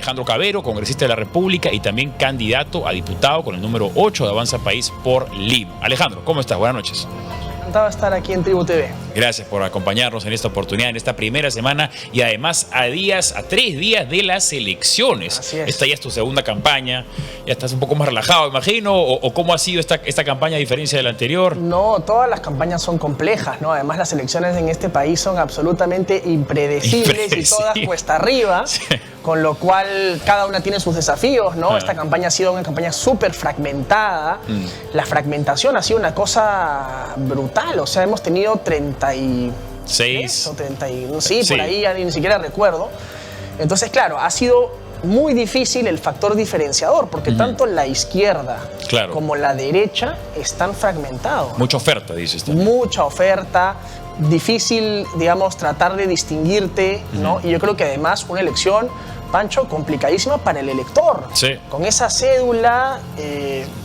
Alejandro Cabero, congresista de la República y también candidato a diputado con el número 8 de Avanza País por Lima. Alejandro, ¿cómo estás? Buenas noches. Encantado de estar aquí en Tribu TV. Gracias por acompañarnos en esta oportunidad, en esta primera semana y además a 3 días de las elecciones. Así es. Esta ya es tu segunda campaña, ya estás un poco más relajado, imagino, o ¿cómo ha sido esta campaña a diferencia de la anterior? No, todas las campañas son complejas, ¿no? Además, las elecciones en este país son absolutamente impredecibles y todas cuesta arriba, sí. Con lo cual cada una tiene sus desafíos, ¿no? Esta campaña ha sido una campaña súper fragmentada. La fragmentación ha sido una cosa brutal, o sea, hemos tenido 36 o 30, sí, por ahí ya ni siquiera recuerdo. Entonces, claro, ha sido muy difícil el factor diferenciador, porque tanto la izquierda como la derecha están fragmentados. Mucha oferta, dices tú. Mucha oferta, difícil, digamos, tratar de distinguirte, ¿no? Y yo creo que además una elección, Pancho, complicadísima para el elector. Sí. Con esa cédula,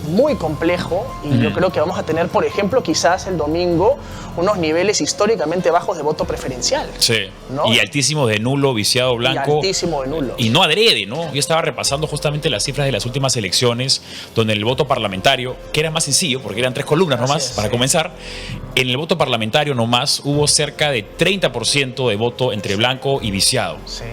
muy complejo, y yo creo que vamos a tener, por ejemplo, quizás el domingo, unos niveles históricamente bajos de voto preferencial. Sí, ¿no? Y altísimos de nulo, viciado blanco. Y altísimo de nulo. Y no adrede, ¿no? Yo estaba repasando justamente las cifras de las últimas elecciones, donde el voto parlamentario, que era más sencillo, porque eran 3 columnas nomás, para comenzar, en el voto parlamentario nomás hubo cerca de 30% de voto entre blanco y viciado. Sí.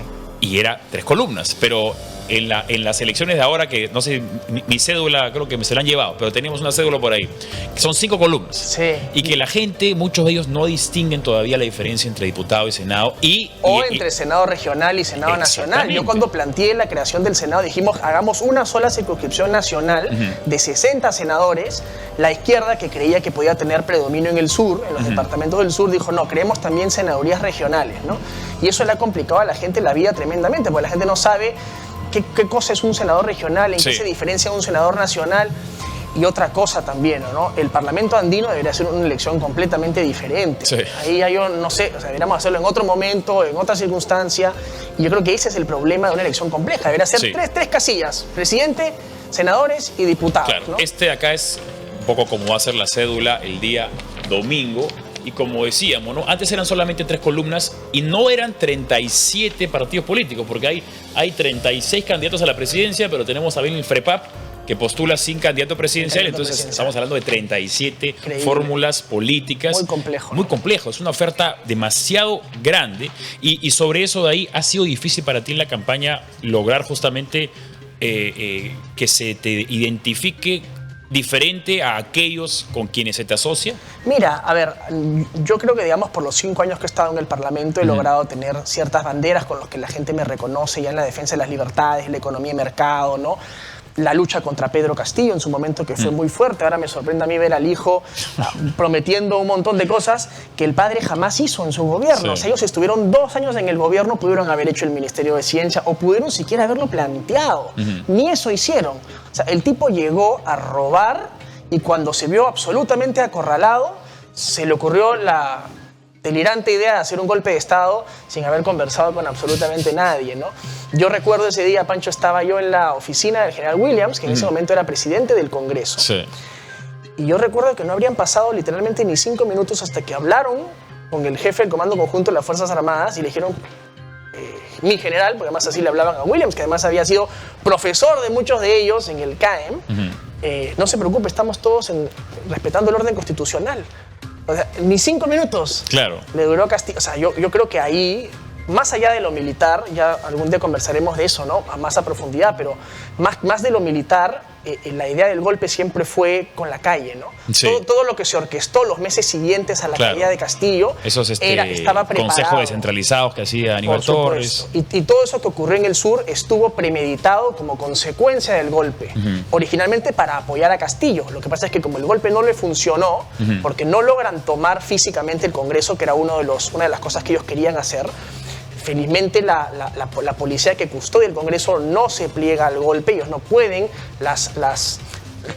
Y era 3 columnas, pero en las elecciones de ahora, que no sé, mi cédula creo que se la han llevado, pero teníamos una cédula por ahí, que son 5 columnas. Sí. Y que la gente, muchos de ellos no distinguen todavía la diferencia entre diputado y senado. O entre Senado regional y Senado nacional. Yo cuando planteé la creación del Senado dijimos, hagamos una sola circunscripción nacional de 60 senadores. La izquierda, que creía que podía tener predominio en el sur, en los departamentos del sur, dijo, no, creemos también senadurías regionales, ¿no? Y eso le ha complicado a la gente la vida tremendamente, porque la gente no sabe qué cosa es un senador regional, en qué se diferencia de un senador nacional. Y otra cosa también, ¿no? El Parlamento andino debería ser una elección completamente diferente. Sí. Ahí ya yo no sé, o sea, deberíamos hacerlo en otro momento, en otra circunstancia. Y yo creo que ese es el problema de una elección compleja. Debería ser tres casillas: presidente, senadores y diputados. Claro, ¿no? Este de acá es un poco como va a ser la cédula el día domingo. Y como decíamos, ¿no? Antes eran solamente 3 columnas y no eran 37 partidos políticos, porque hay 36 candidatos a la presidencia, pero tenemos también el FREPAP, que postula sin candidato presidencial, entonces estamos hablando de 37 fórmulas políticas. Muy complejo. Muy complejo, es una oferta demasiado grande y sobre eso de ahí ha sido difícil para ti en la campaña lograr justamente que se te identifique diferente a aquellos con quienes se te asocia. Mira, a ver, yo creo que, digamos, por los 5 años que he estado en el Parlamento he logrado tener ciertas banderas con las que la gente me reconoce ya en la defensa de las libertades, la economía y mercado, ¿no? La lucha contra Pedro Castillo en su momento, que fue muy fuerte. Ahora me sorprende a mí ver al hijo prometiendo un montón de cosas que el padre jamás hizo en su gobierno. O sea, ellos estuvieron 2 años en el gobierno, pudieron haber hecho el Ministerio de Ciencia o pudieron siquiera haberlo planteado. Ni eso hicieron. O sea, el tipo llegó a robar y cuando se vio absolutamente acorralado, se le ocurrió la delirante idea de hacer un golpe de Estado sin haber conversado con absolutamente nadie, ¿no? Yo recuerdo ese día, Pancho, estaba yo en la oficina del general Williams, que en ese momento era presidente del Congreso. Sí. Y yo recuerdo que no habrían pasado literalmente ni 5 minutos hasta que hablaron con el jefe del Comando Conjunto de las Fuerzas Armadas y le dijeron, mi general, porque además así le hablaban a Williams, que además había sido profesor de muchos de ellos en el CAEM, no se preocupe, estamos todos respetando el orden constitucional. O sea, ni 5 minutos le duró Castillo. O sea, yo creo que ahí, más allá de lo militar, ya algún día conversaremos de eso, ¿no? Más a profundidad, pero más de lo militar, la idea del golpe siempre fue con la calle, ¿no? Sí. Todo lo que se orquestó los meses siguientes a la caída de Castillo esos estaba preparado. Consejos descentralizados que hacía Aníbal Torres. Y todo eso que ocurrió en el sur estuvo premeditado como consecuencia del golpe. Originalmente para apoyar a Castillo. Lo que pasa es que como el golpe no le funcionó, porque no logran tomar físicamente el Congreso, que era una de las cosas que ellos querían hacer, felizmente la policía que custodia el Congreso no se pliega al golpe, ellos no pueden.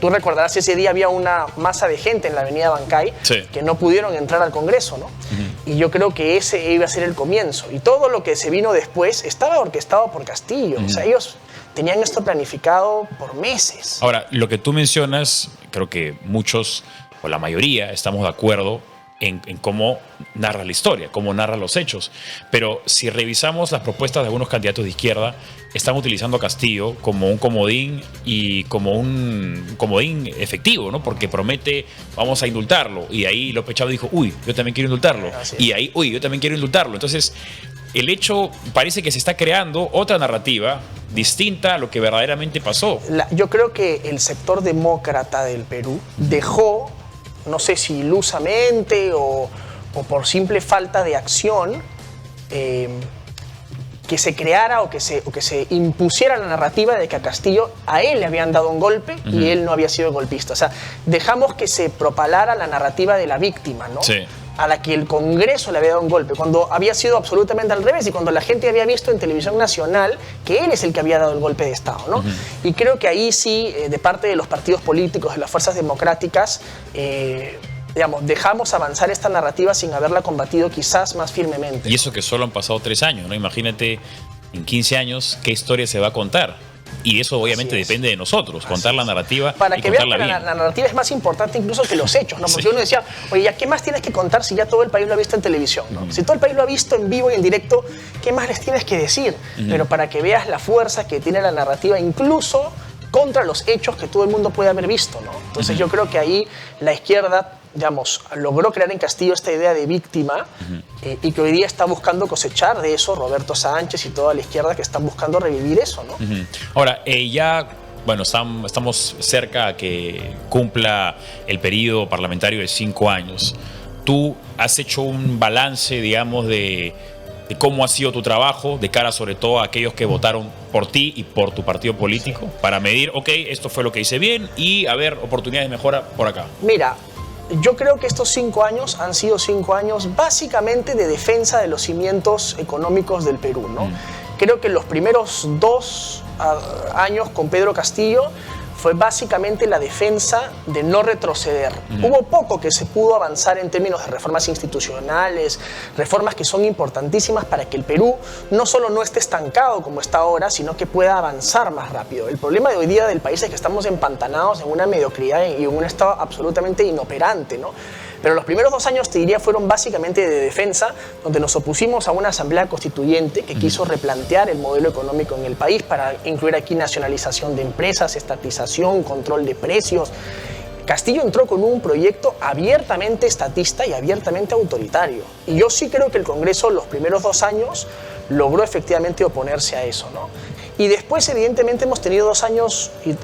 Tú recordarás, ese día había una masa de gente en la avenida Bancay que no pudieron entrar al Congreso, ¿no? Y yo creo que ese iba a ser el comienzo. Y todo lo que se vino después estaba orquestado por Castillo. O sea, ellos tenían esto planificado por meses. Ahora, lo que tú mencionas, creo que muchos, o la mayoría, estamos de acuerdo en cómo narra la historia, cómo narra los hechos. Pero si revisamos las propuestas de algunos candidatos de izquierda, están utilizando a Castillo como un comodín y como un comodín efectivo, ¿no? Porque promete, vamos a indultarlo. Y ahí López Chávez dijo, uy, yo también quiero indultarlo. Y ahí, uy, yo también quiero indultarlo. Entonces, el hecho parece que se está creando otra narrativa distinta a lo que verdaderamente pasó. Yo creo que el sector demócrata del Perú dejó, no sé si ilusamente o por simple falta de acción, que se creara o que se impusiera la narrativa de que a Castillo, a él le habían dado un golpe y él no había sido golpista. O sea, dejamos que se propalara la narrativa de la víctima, ¿no? Sí. A la que el Congreso le había dado un golpe, cuando había sido absolutamente al revés y cuando la gente había visto en televisión nacional que él es el que había dado el golpe de Estado, ¿no? Y creo que ahí sí, de parte de los partidos políticos, de las fuerzas democráticas, digamos, dejamos avanzar esta narrativa sin haberla combatido quizás más firmemente. Y eso que solo han pasado 3 años, ¿no? Imagínate en 15 años qué historia se va a contar. Y eso obviamente depende de nosotros, contar la narrativa para y que vean contarla que bien. la narrativa es más importante incluso que los hechos, ¿no? Porque Sí. uno decía, oye, ¿ya qué más tienes que contar si ya todo el país lo ha visto en televisión, ¿no? Si todo el país lo ha visto en vivo y en directo, ¿qué más les tienes que decir? Pero para que veas la fuerza que tiene la narrativa, incluso contra los hechos que todo el mundo puede haber visto, ¿no? Entonces yo creo que ahí la izquierda, digamos, logró crear en Castillo esta idea de víctima y que hoy día está buscando cosechar de eso Roberto Sánchez y toda la izquierda que están buscando revivir eso, ¿no? Ahora, ya, bueno, estamos cerca a que cumpla el periodo parlamentario de 5 años. Tú has hecho un balance, digamos, de cómo ha sido tu trabajo de cara sobre todo a aquellos que votaron por ti y por tu partido político, para medir, ok, esto fue lo que hice bien y a ver oportunidades de mejora por acá. Mira, yo creo que estos 5 años han sido 5 años básicamente de defensa de los cimientos económicos del Perú, ¿no? Creo que los primeros 2 años con Pedro Castillo fue básicamente la defensa de no retroceder. Hubo poco que se pudo avanzar en términos de reformas institucionales, reformas que son importantísimas para que el Perú no solo no esté estancado como está ahora, sino que pueda avanzar más rápido. El problema de hoy día del país es que estamos empantanados en una mediocridad y en un estado absolutamente inoperante, ¿no? Pero los primeros 2 años, te diría, fueron básicamente de defensa, donde nos opusimos a una asamblea constituyente que quiso replantear el modelo económico en el país para incluir aquí nacionalización de empresas, estatización, control de precios. Castillo entró con un proyecto abiertamente estatista y abiertamente autoritario. Y yo sí creo que el Congreso, los primeros 2 años, logró efectivamente oponerse a eso, ¿no? Y después, evidentemente, hemos tenido 2 años, y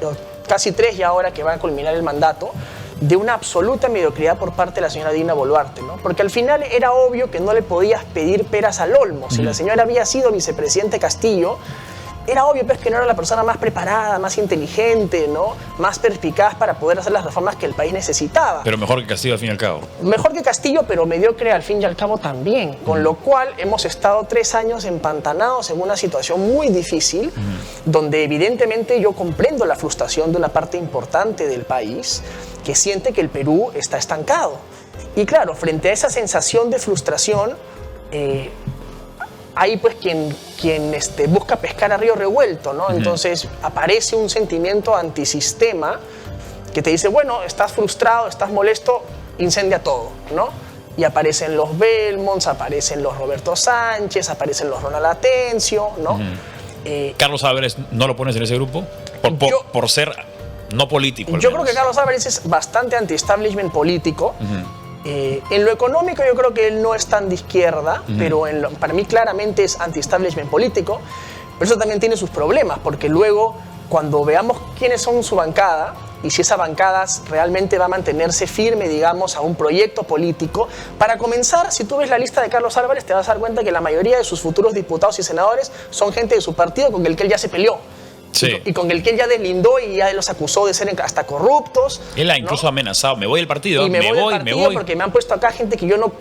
casi 3 ya ahora que va a culminar el mandato, de una absoluta mediocridad por parte de la señora Dina Boluarte, ¿no? Porque al final era obvio que no le podías pedir peras al olmo. Si la señora había sido vicepresidente Castillo, era obvio pues, que no era la persona más preparada, más inteligente, ¿no? Más perspicaz para poder hacer las reformas que el país necesitaba. Pero mejor que Castillo al fin y al cabo. Mejor que Castillo, pero mediocre al fin y al cabo también. Con lo cual hemos estado 3 años empantanados en una situación muy difícil, donde evidentemente yo comprendo la frustración de una parte importante del país que siente que el Perú está estancado. Y claro, frente a esa sensación de frustración, hay pues quien busca pescar a río revuelto, ¿no? Entonces aparece un sentimiento antisistema que te dice, bueno, estás frustrado, estás molesto, incendia todo, ¿no? Y aparecen los Belmonts, aparecen los Roberto Sánchez, aparecen los Ronald Atencio, ¿no? Carlos Álvarez, ¿no lo pones en ese grupo? Por ser no político. Yo creo que Carlos Álvarez es bastante anti-establishment político. En lo económico yo creo que él no es tan de izquierda, pero para mí claramente es anti-establishment político. Pero eso también tiene sus problemas, porque luego cuando veamos quiénes son su bancada y si esa bancada realmente va a mantenerse firme, digamos, a un proyecto político. Para comenzar, si tú ves la lista de Carlos Álvarez, te vas a dar cuenta que la mayoría de sus futuros diputados y senadores son gente de su partido con el que él ya se peleó. Sí. Y con el que él ya deslindó y ya los acusó de ser hasta corruptos. Él ha incluso amenazado, me voy del partido, y me voy porque me han puesto acá gente que yo no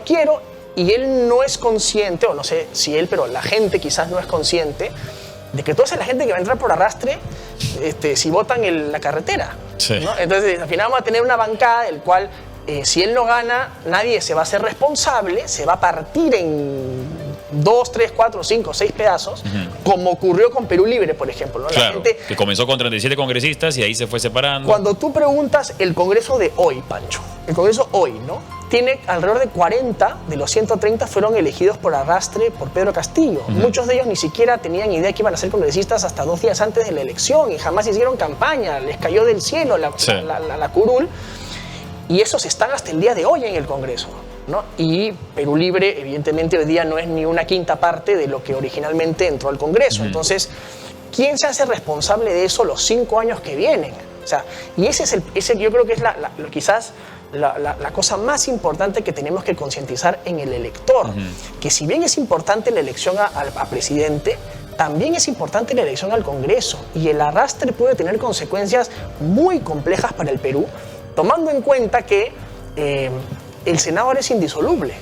quiero, y él no es consciente, o no sé si él, pero la gente quizás no es consciente de que toda esa es la gente que va a entrar por arrastre si votan en la carretera. Sí. ¿no? Entonces al final vamos a tener una bancada del cual si él no gana, nadie se va a hacer responsable, se va a partir en 2, 3, 4, 5, 6 pedazos, como ocurrió con Perú Libre, por ejemplo, ¿no? Claro, la gente, que comenzó con 37 congresistas y ahí se fue separando. cuando tú preguntas el Congreso de hoy, Pancho, el Congreso hoy, ¿no? tiene alrededor de 40 de los 130 fueron elegidos por arrastre por Pedro Castillo. Muchos de ellos ni siquiera tenían idea que iban a ser congresistas hasta 2 días antes de la elección y jamás hicieron campaña, les cayó del cielo la curul. Y esos están hasta el día de hoy en el Congreso, ¿no? Y Perú Libre, evidentemente, hoy día no es ni una quinta parte de lo que originalmente entró al Congreso. Entonces, ¿quién se hace responsable de eso los 5 años que vienen? O sea, y ese yo creo que es quizás la cosa más importante que tenemos que concientizar en el elector. Que si bien es importante la elección a presidente, también es importante la elección al Congreso. Y el arrastre puede tener consecuencias muy complejas para el Perú, tomando en cuenta que el Senado ahora es indisoluble.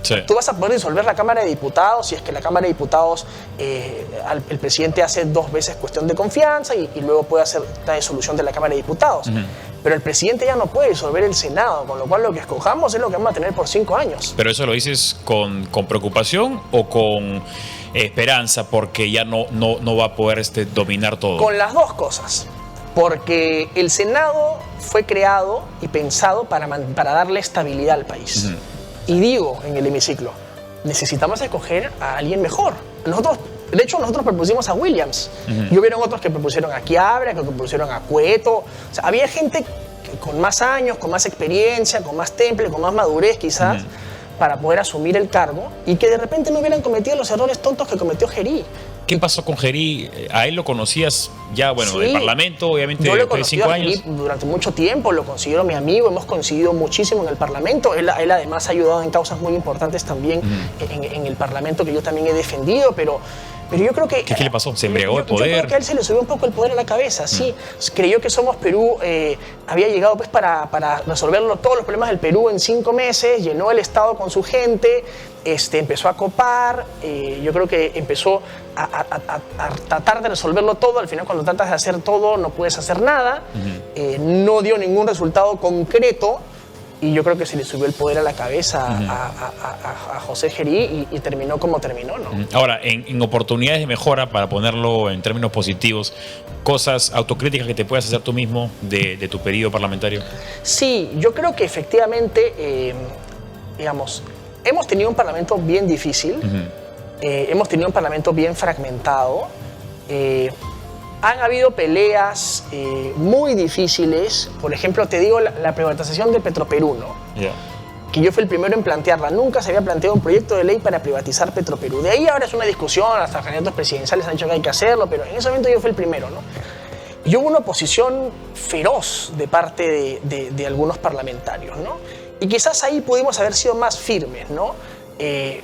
Sí. Tú vas a poder disolver la Cámara de Diputados si es que la Cámara de Diputados, el presidente hace 2 veces cuestión de confianza y luego puede hacer la disolución de la Cámara de Diputados. Pero el presidente ya no puede disolver el Senado, con lo cual lo que escojamos es lo que vamos a tener por 5 años. ¿Pero eso lo dices con preocupación o con esperanza porque ya no va a poder dominar todo? Con las dos cosas. Porque el Senado fue creado y pensado para darle estabilidad al país. Y digo en el hemiciclo, necesitamos escoger a alguien mejor. De hecho, nosotros propusimos a Williams. Y hubieron otros que propusieron a Quiabra, que propusieron a Cueto. O sea, había gente con más años, con más experiencia, con más temple, con más madurez quizás, para poder asumir el cargo y que de repente no hubieran cometido los errores tontos que cometió Gerí. ¿Qué pasó con Gerí? ¿A él lo conocías ya, bueno, Sí, del Parlamento, obviamente, yo lo he después de 5 conocido a años? Gerí durante mucho tiempo, lo considero mi amigo, hemos coincidido muchísimo en el Parlamento. Él además ha ayudado en causas muy importantes también en el Parlamento que yo también he defendido, pero yo creo que... ¿Qué le pasó? ¿Se embriagó de poder? Yo creo que a él se le subió un poco el poder a la cabeza, sí. Creyó que Somos Perú había llegado pues para resolver todos los problemas del Perú en 5 meses, llenó el Estado con su gente, empezó a copar, yo creo que empezó a tratar de resolverlo todo. Al final, cuando tratas de hacer todo, no puedes hacer nada. No dio ningún resultado concreto. Y yo creo que se le subió el poder a la cabeza a José Gerí y terminó como terminó, ¿no? Ahora, en oportunidades de mejora, para ponerlo en términos positivos, cosas autocríticas que te puedas hacer tú mismo de tu periodo parlamentario. Sí, yo creo que efectivamente, digamos, hemos tenido un parlamento bien difícil, hemos tenido un parlamento bien fragmentado, han habido peleas muy difíciles. Por ejemplo, te digo la privatización de Petroperú, ¿no? Que yo fui el primero en plantearla. Nunca se había planteado un proyecto de ley para privatizar Petroperú. De ahí ahora es una discusión, hasta candidatos presidenciales han dicho que hay que hacerlo, pero en ese momento yo fui el primero, ¿no? Y hubo una oposición feroz de parte de algunos parlamentarios, ¿no? Y quizás ahí pudimos haber sido más firmes, ¿no?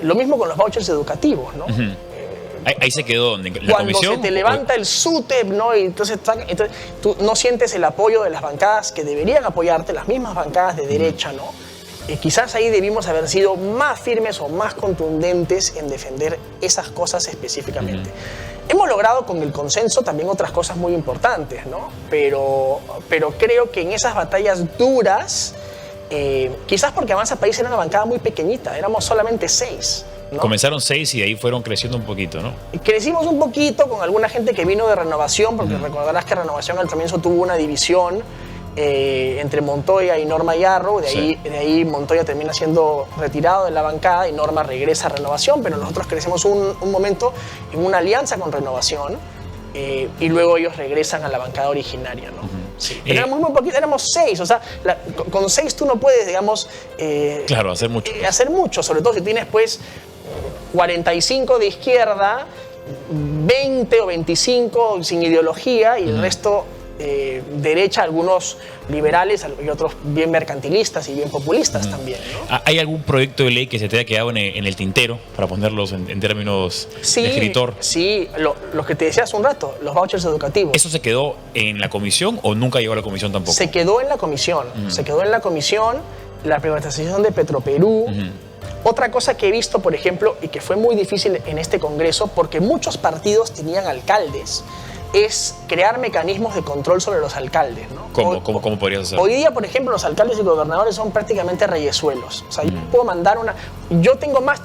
Lo mismo con los vouchers educativos, ¿no? Ahí se quedó en la Cuando comisión. se te levanta el SUTEP, ¿no? Y entonces tú no sientes el apoyo de las bancadas que deberían apoyarte, las mismas bancadas de derecha, ¿no? Quizás ahí debimos haber sido más firmes o más contundentes en defender esas cosas específicamente. Hemos logrado con el consenso también otras cosas muy importantes, ¿no? Pero creo que en esas batallas duras, quizás porque Avanza País era una bancada muy pequeñita, éramos solamente 6. ¿no? Comenzaron 6 y de ahí fueron creciendo un poquito, ¿no? Crecimos un poquito con alguna gente que vino de Renovación, porque recordarás que Renovación al comienzo tuvo una división entre Montoya y Norma Yarro. De ahí Montoya termina siendo retirado de la bancada y Norma regresa a Renovación, pero nosotros crecemos un momento en una alianza con Renovación y luego ellos regresan a la bancada originaria, ¿no? Sí. Pero éramos muy poquitos, éramos 6, o sea, con 6 tú no puedes, digamos... claro, hacer mucho. Hacer mucho, sobre todo si tienes pues 45 de izquierda, 20 o 25 sin ideología y el resto derecha, algunos liberales y otros bien mercantilistas y bien populistas también, ¿no? ¿Hay algún proyecto de ley que se te haya quedado en el tintero, para ponerlos en términos de escritor? Sí, lo que te decía hace un rato, los vouchers educativos. ¿Eso se quedó en la comisión o nunca llegó a la comisión tampoco? Se quedó en la comisión, se quedó en la comisión, la privatización de Petroperú. Otra cosa que he visto, por ejemplo, y que fue muy difícil en este Congreso, porque muchos partidos tenían alcaldes, es crear mecanismos de control sobre los alcaldes, ¿no? ¿Cómo podrías hacer? Hoy día, por ejemplo, los alcaldes y gobernadores son prácticamente reyesuelos. O sea, yo puedo mandar yo tengo más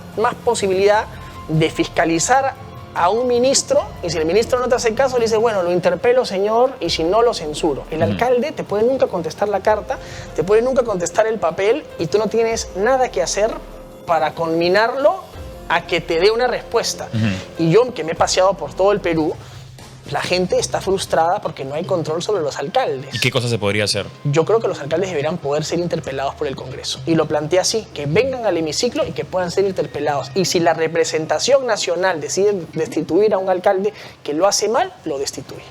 posibilidad de fiscalizar a un ministro y si el ministro no te hace caso, le dice, bueno, lo interpelo, señor, y si no, lo censuro. El alcalde te puede nunca contestar la carta, te puede nunca contestar el papel y tú no tienes nada que hacer para conminarlo a que te dé una respuesta. Y yo, que me he paseado por todo el Perú, la gente está frustrada porque no hay control sobre los alcaldes. ¿Y qué cosa se podría hacer? Yo creo que los alcaldes deberían poder ser interpelados por el Congreso. Y lo planteé así, que vengan al hemiciclo y que puedan ser interpelados. Y si la representación nacional decide destituir a un alcalde que lo hace mal, lo destituye.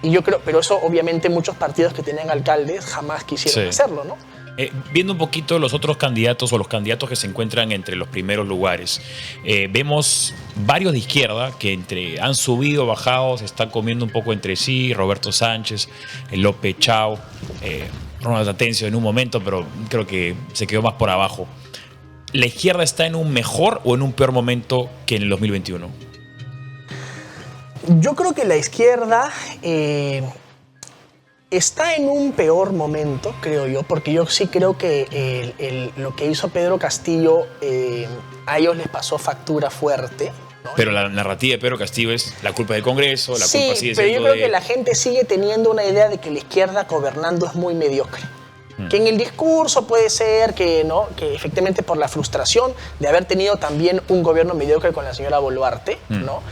Y yo creo, pero eso obviamente muchos partidos que tienen alcaldes jamás quisieron hacerlo, ¿no? Viendo un poquito los otros candidatos o los candidatos que se encuentran entre los primeros lugares, vemos varios de izquierda que han subido, bajado, se están comiendo un poco entre sí. Roberto Sánchez, López Chao, Ronald Atencio en un momento, pero creo que se quedó más por abajo. ¿La izquierda está en un mejor o en un peor momento que en el 2021? Yo creo que la izquierda está en un peor momento, creo yo, porque yo sí creo que lo que hizo Pedro Castillo a ellos les pasó factura fuerte, ¿no? Pero la narrativa de Pedro Castillo es la culpa del Congreso, la culpa sigue siendo pero yo creo que la gente sigue teniendo una idea de que la izquierda gobernando es muy mediocre. Que en el discurso puede ser que, ¿no? Que efectivamente por la frustración de haber tenido también un gobierno mediocre con la señora Boluarte, ¿no?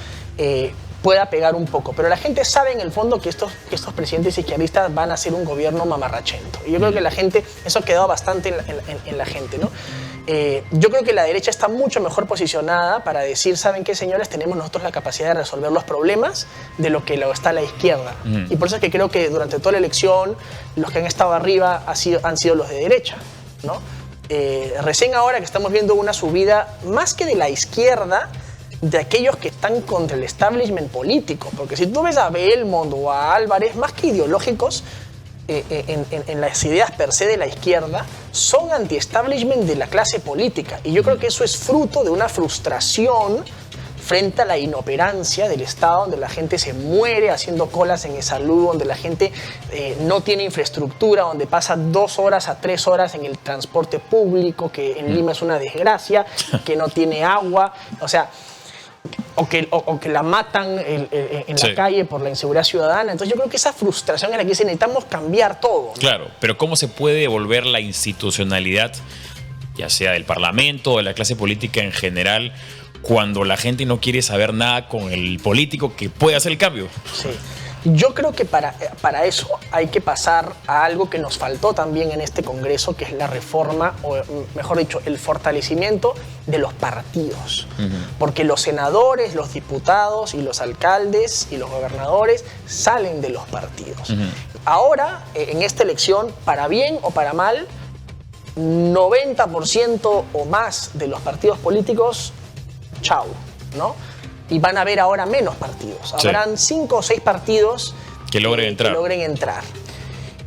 Pueda pegar un poco, pero la gente sabe en el fondo que estos presidentes izquierdistas van a ser un gobierno mamarrachento. Y yo creo que la gente, eso ha quedado bastante en la gente, ¿no? Yo creo que la derecha está mucho mejor posicionada para decir, ¿saben qué, señores? Tenemos nosotros la capacidad de resolver los problemas de lo que está la izquierda. Y por eso es que creo que durante toda la elección los que han estado arriba han sido los de derecha, ¿no? Recién ahora que estamos viendo una subida más que de la izquierda, de aquellos que están contra el establishment político, porque si tú ves a Belmont o a Álvarez, más que ideológicos, en las ideas per se de la izquierda, son anti-establishment de la clase política, y yo creo que eso es fruto de una frustración frente a la inoperancia del Estado, donde la gente se muere haciendo colas en salud, donde la gente no tiene infraestructura, donde pasa 2 horas a 3 horas en el transporte público, que en Lima es una desgracia, que no tiene agua, o sea, o que la matan en la calle por la inseguridad ciudadana. Entonces yo creo que esa frustración es la que dice, necesitamos cambiar todo, ¿no? Claro, pero ¿cómo se puede devolver la institucionalidad, ya sea del Parlamento o de la clase política en general, cuando la gente no quiere saber nada con el político que puede hacer el cambio? Sí. Yo creo que para eso hay que pasar a algo que nos faltó también en este Congreso, que es la reforma, o mejor dicho, el fortalecimiento de los partidos. Porque los senadores, los diputados y los alcaldes y los gobernadores salen de los partidos. Ahora, en esta elección, para bien o para mal, 90% o más de los partidos políticos, chau, ¿no? Y van a haber ahora menos partidos. Habrán 5 o 6 partidos que logren entrar.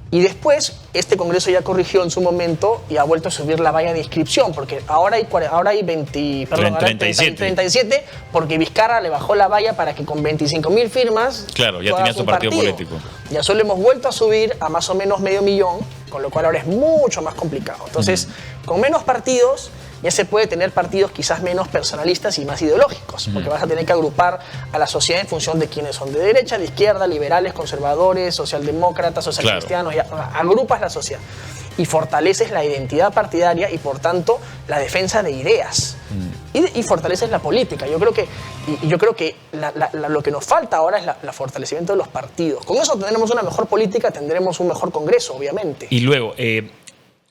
Y después, este Congreso ya corrigió en su momento y ha vuelto a subir la valla de inscripción, porque ahora hay 37, porque Vizcarra le bajó la valla para que con 25.000 firmas... Claro, ya tenía su partido político. Ya solo hemos vuelto a subir a más o menos 500.000, con lo cual ahora es mucho más complicado. Entonces, con menos partidos, ya se puede tener partidos quizás menos personalistas y más ideológicos, porque vas a tener que agrupar a la sociedad en función de quiénes son de derecha, de izquierda, liberales, conservadores, socialdemócratas, socialcristianos, ya agrupas la sociedad y fortaleces la identidad partidaria y por tanto la defensa de ideas y fortaleces la política. Yo creo que lo que nos falta ahora es el fortalecimiento de los partidos. Con eso tendremos una mejor política, tendremos un mejor Congreso, obviamente. Y luego,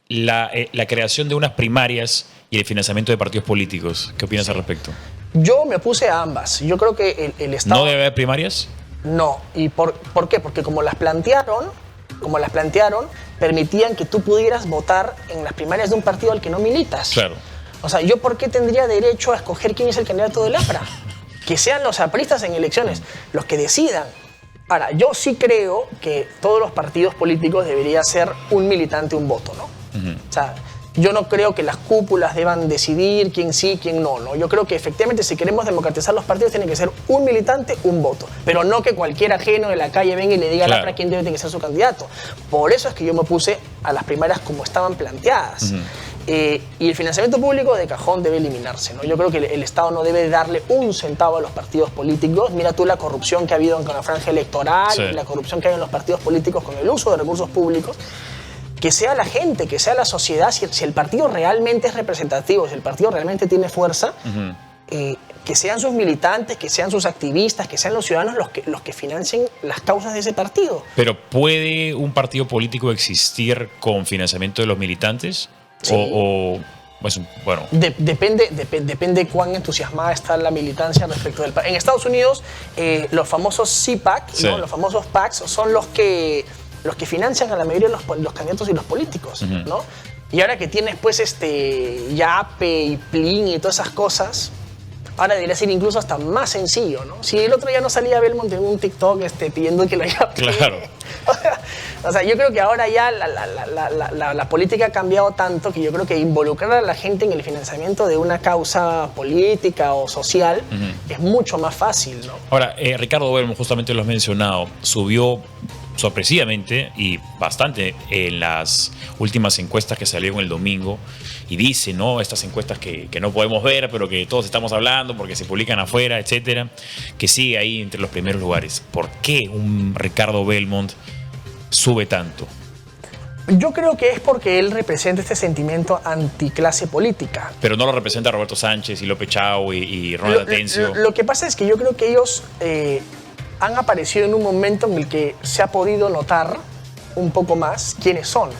la creación de unas primarias y el financiamiento de partidos políticos. ¿Qué opinas al respecto? Yo me opuse a ambas. Yo creo que el Estado... ¿No debe haber primarias? No. ¿Y por qué? Porque como las plantearon, permitían que tú pudieras votar en las primarias de un partido al que no militas. Claro. O sea, ¿yo por qué tendría derecho a escoger quién es el candidato del APRA? Que sean los apristas en elecciones los que decidan. Ahora, yo sí creo que todos los partidos políticos debería ser un militante, un voto, ¿no? O sea, yo no creo que las cúpulas deban decidir quién sí, quién no, ¿no? Yo creo que efectivamente si queremos democratizar los partidos tiene que ser un militante, un voto. Pero no que cualquier ajeno de la calle venga y le diga a quién debe ser su candidato. Por eso es que yo me opuse a las primarias como estaban planteadas. Y el financiamiento público de cajón debe eliminarse, ¿no? Yo creo que el Estado no debe darle un centavo a los partidos políticos. Mira tú la corrupción que ha habido con la franja electoral, Sí. la corrupción que hay en los partidos políticos con el uso de recursos públicos. Que sea la gente, que sea la sociedad, si el partido realmente es representativo, si el partido realmente tiene fuerza, que sean sus militantes, que sean sus activistas, que sean los ciudadanos los que financien las causas de ese partido. Pero ¿puede un partido político existir con financiamiento de los militantes? Sí. Pues, bueno, Depende cuán entusiasmada está la militancia respecto del En Estados Unidos, los famosos CPAC, Sí. ¿no? Los famosos PACs son los que financian a la mayoría de los candidatos y los políticos, ¿no? Y ahora que tienes pues Yape y Plin y todas esas cosas, ahora debería ser incluso hasta más sencillo, ¿no? Si el otro día no salía Belmont en un TikTok pidiendo que lo Yape. Claro. O sea, yo creo que ahora ya la política ha cambiado tanto que yo creo que involucrar a la gente en el financiamiento de una causa política o social es mucho más fácil, ¿no? ahora, Ricardo Belmont, justamente lo has mencionado, subió sorpresivamente y bastante en las últimas encuestas que salieron el domingo y dice, ¿no? Estas encuestas que no podemos ver, pero que todos estamos hablando porque se publican afuera, etcétera, que sigue ahí entre los primeros lugares. ¿Por qué un Ricardo Belmont sube tanto? Yo creo que es porque él representa este sentimiento anticlase política. Pero no lo representa Roberto Sánchez y López Chao y Ronald Atencio. Lo que pasa es que yo creo que ellos han aparecido en un momento en el que se ha podido notar un poco más quiénes son.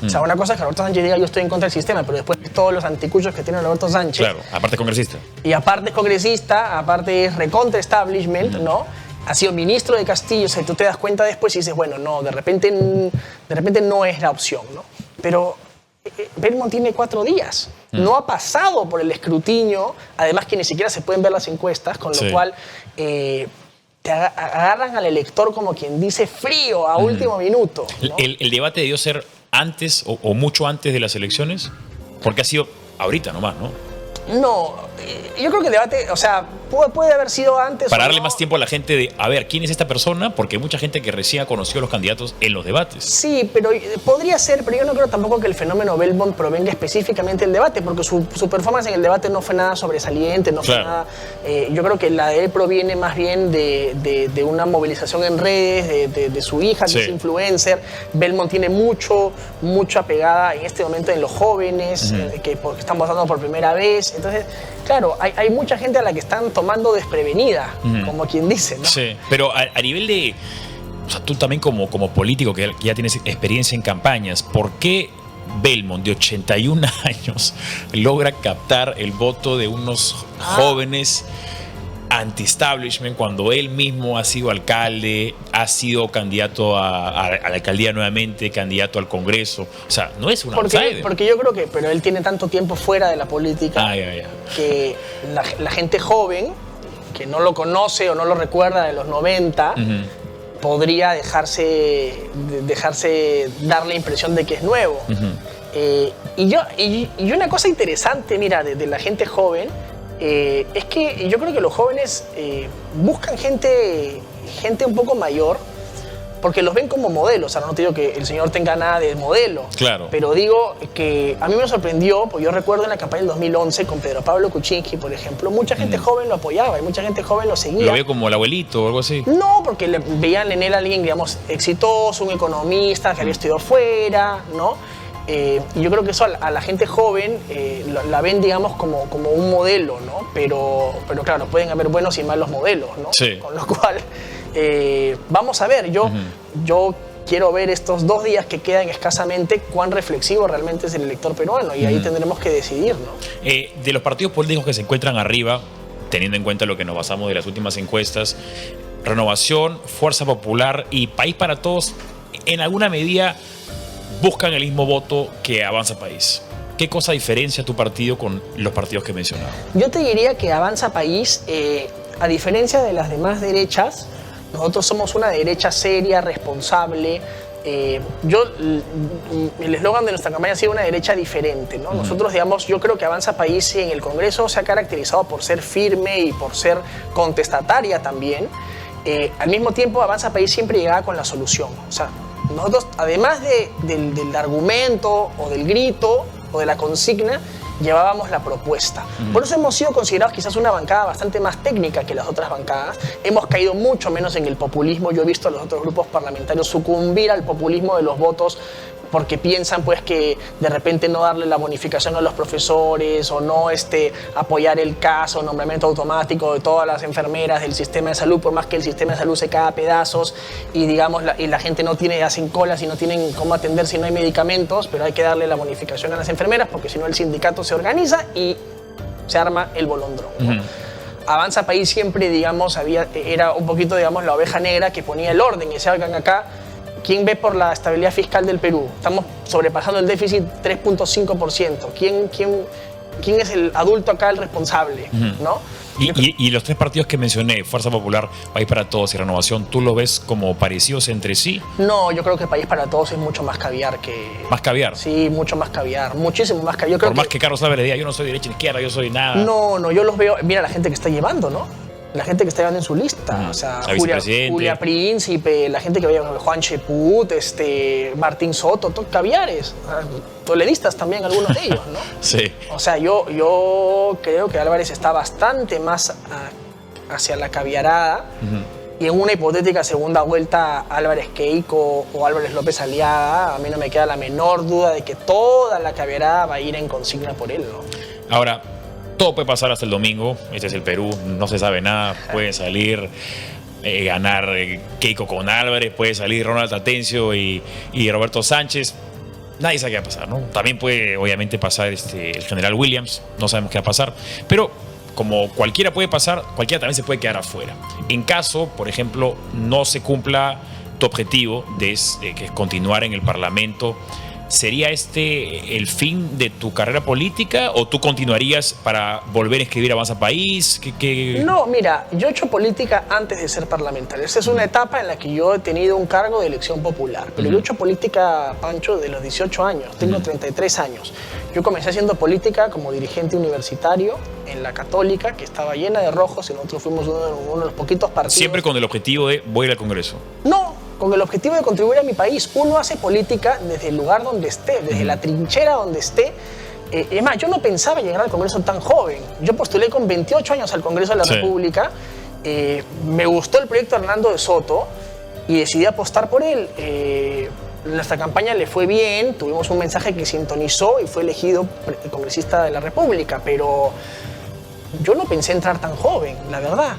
O sea, una cosa es que Roberto Sánchez diga yo estoy en contra del sistema, pero después todos los anticuchos que tiene Roberto Sánchez. Claro, aparte es congresista. Y aparte es congresista, aparte es recontra establishment, ¿no? Ha sido ministro de Castillo, o sea, tú te das cuenta después y dices, bueno, no, de repente no es la opción, ¿no? Pero Belmont tiene 4 días. No ha pasado por el escrutinio, además que ni siquiera se pueden ver las encuestas, con lo cual te agarran al elector como quien dice frío a último minuto, ¿no? ¿El debate debió ser antes o mucho antes de las elecciones? Porque ha sido ahorita nomás, ¿no? No, yo creo que el debate, o sea, puede haber sido antes. Para o darle no. más tiempo a la gente de, a ver, ¿quién es esta persona? Porque hay mucha gente que recién ha conocido a los candidatos en los debates. Sí, pero podría ser, pero yo no creo tampoco que el fenómeno Belmont provenga específicamente del debate, porque su performance en el debate no fue nada sobresaliente, no fue nada. Yo creo que la de él proviene más bien de una movilización en redes, de su hija, que es influencer. Belmont tiene mucha pegada en este momento en los jóvenes, porque están votando por primera vez. Entonces, claro, hay mucha gente a la que están tomando desprevenida, como quien dice, ¿no? Sí, pero a nivel de... O sea, tú también como político que ya tienes experiencia en campañas, ¿por qué Belmont, de 81 años, logra captar el voto de unos jóvenes anti-establishment cuando él mismo ha sido alcalde, ha sido candidato a la alcaldía nuevamente, candidato al Congreso? O sea, no es un outsider. Porque yo creo que, pero él tiene tanto tiempo fuera de la política que la gente joven que no lo conoce o no lo recuerda de los 90 podría dejarse dar la impresión de que es nuevo. Y una cosa interesante, mira, de la gente joven, es que yo creo que los jóvenes buscan gente un poco mayor porque los ven como modelos. Ahora no te digo que el señor tenga nada de modelo, claro, pero digo que a mí me sorprendió, porque yo recuerdo en la campaña del 2011 con Pedro Pablo Kuczynski, por ejemplo, mucha gente joven lo apoyaba y mucha gente joven lo seguía. ¿Lo veo como el abuelito o algo así? No, porque veían en él a alguien, digamos, exitoso, un economista que había estudiado fuera, ¿no? Y yo creo que eso a la gente joven la ven, digamos, como un modelo, ¿no? Pero claro, pueden haber buenos y malos modelos, ¿no? Sí. Con lo cual, vamos a ver, yo quiero ver estos 2 días que quedan escasamente cuán reflexivo realmente es el elector peruano y ahí tendremos que decidir, ¿no? De los partidos políticos que se encuentran arriba, teniendo en cuenta lo que nos basamos de las últimas encuestas, Renovación, Fuerza Popular y País para Todos, en alguna medida buscan el mismo voto que Avanza País. ¿Qué cosa diferencia tu partido con los partidos que he mencionado? Yo te diría que Avanza País, a diferencia de las demás derechas, nosotros somos una derecha seria, responsable. El eslogan de nuestra campaña ha sido una derecha diferente, ¿no? Nosotros, digamos, yo creo que Avanza País en el Congreso se ha caracterizado por ser firme y por ser contestataria también. Al mismo tiempo, Avanza País siempre llegaba con la solución. O sea, nosotros, además del argumento o del grito, o de la consigna, llevábamos la propuesta. Por eso hemos sido considerados quizás una bancada bastante más técnica que las otras bancadas. Hemos caído mucho menos en el populismo. Yo he visto a los otros grupos parlamentarios sucumbir al populismo de los votos porque piensan pues que de repente no darle la bonificación a los profesores o no apoyar el caso, nombramiento automático de todas las enfermeras del sistema de salud, por más que el sistema de salud se cae a pedazos y digamos la gente no tiene, hacen colas y no tienen cómo atender si no hay medicamentos, pero hay que darle la bonificación a las enfermeras porque si no el sindicato se organiza y se arma el bolondrón, ¿no? Avanza País siempre, digamos, era un poquito, digamos, la oveja negra que ponía el orden y se hagan acá. ¿Quién ve por la estabilidad fiscal del Perú? Estamos sobrepasando el déficit 3.5%. ¿Quién es el adulto acá, el responsable? ¿No? Y los tres partidos que mencioné, Fuerza Popular, País para Todos y Renovación, ¿tú los ves como parecidos entre sí? No, yo creo que País para Todos es mucho más caviar que... ¿Más caviar? Sí, mucho más caviar, muchísimo más caviar. Por más que Carlos Álvarez diga, yo no soy derecha ni izquierda, yo soy nada. No, yo los veo... Mira la gente que está llevando, ¿no? La gente que está llevando en su lista, o sea, Julia Príncipe, la gente que vaya Juan Cheput, Martín Soto, todos caviares, toledistas también algunos de ellos, ¿no? Sí. O sea, yo creo que Álvarez está bastante más hacia la caviarada y en una hipotética segunda vuelta Álvarez Keiko o Álvarez López Aliaga, a mí no me queda la menor duda de que toda la caviarada va a ir en consigna por él, ¿no? Ahora, todo puede pasar hasta el domingo. Este es el Perú, no se sabe nada. Puede salir, ganar Keiko con Álvarez, puede salir Ronald Atencio y Roberto Sánchez. Nadie sabe qué va a pasar, ¿no? También puede, obviamente, pasar el general Williams. No sabemos qué va a pasar. Pero como cualquiera puede pasar, cualquiera también se puede quedar afuera. En caso, por ejemplo, no se cumpla tu objetivo de que es continuar en el Parlamento, ¿sería el fin de tu carrera política o tú continuarías para volver a escribir Avanza País? No, mira, yo he hecho política antes de ser parlamentario. Esa es una etapa en la que yo he tenido un cargo de elección popular. Pero yo he hecho política, Pancho, de los 18 años. Tengo 33 años. Yo comencé haciendo política como dirigente universitario en la Católica, que estaba llena de rojos, y nosotros fuimos uno de los poquitos partidos. ¿Siempre con el objetivo de voy a ir al Congreso? No, con el objetivo de contribuir a mi país. Uno hace política desde el lugar donde esté, desde la trinchera donde esté. Es más, yo no pensaba llegar al Congreso tan joven. Yo postulé con 28 años al Congreso de la República. Me gustó el proyecto Hernando de Soto y decidí apostar por él. Nuestra campaña le fue bien, tuvimos un mensaje que sintonizó y fue elegido congresista de la República, pero yo no pensé entrar tan joven, la verdad.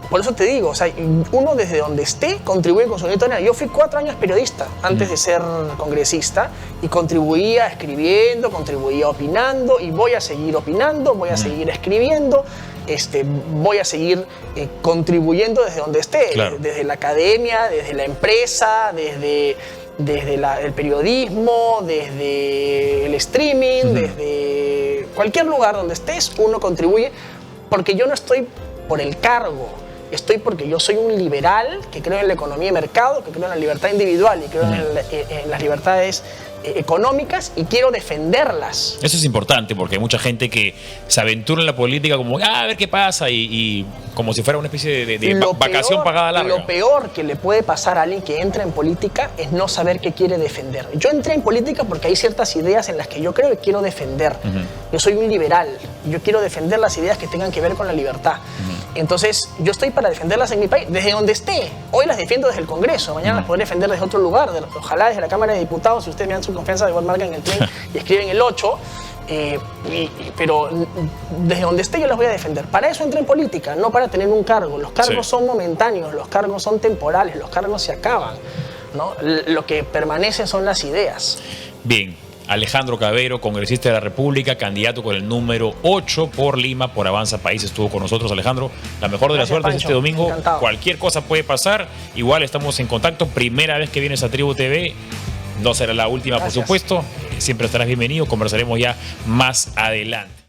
Por eso te digo, o sea, uno desde donde esté contribuye con su granito de arena. Yo fui 4 años periodista antes de ser congresista y contribuía escribiendo, contribuía opinando y voy a seguir opinando, voy a seguir escribiendo, voy a seguir contribuyendo desde donde esté, desde la academia, desde la empresa, desde el periodismo, desde el streaming, desde cualquier lugar donde estés, uno contribuye porque yo no estoy por el cargo. Estoy porque yo soy un liberal que creo en la economía de mercado, que creo en la libertad individual y creo en las libertades económicas y quiero defenderlas. Eso es importante porque hay mucha gente que se aventura en la política como a ver qué pasa y como si fuera una especie de vacación pagada larga. Lo peor que le puede pasar a alguien que entra en política es no saber qué quiere defender. Yo entré en política porque hay ciertas ideas en las que yo creo que quiero defender. Yo soy un liberal, yo quiero defender las ideas que tengan que ver con la libertad. Entonces, yo estoy para defenderlas en mi país, desde donde esté. Hoy las defiendo desde el Congreso, mañana las podré defender desde otro lugar, ojalá desde la Cámara de Diputados, si ustedes me dan su confianza, de igual marcan el tren y escriben el 8, pero desde donde esté yo las voy a defender. Para eso entré en política, no para tener un cargo. Los cargos son momentáneos, los cargos son temporales, los cargos se acaban, ¿no? Lo que permanece son las ideas. Bien. Alejandro Cavero, congresista de la República, candidato con el número 8 por Lima, por Avanza País, estuvo con nosotros. Alejandro, la mejor de las suertes este domingo. Encantado. Cualquier cosa puede pasar. Igual estamos en contacto. Primera vez que vienes a Tribu TV. No será la última, por supuesto. Siempre estarás bienvenido. Conversaremos ya más adelante.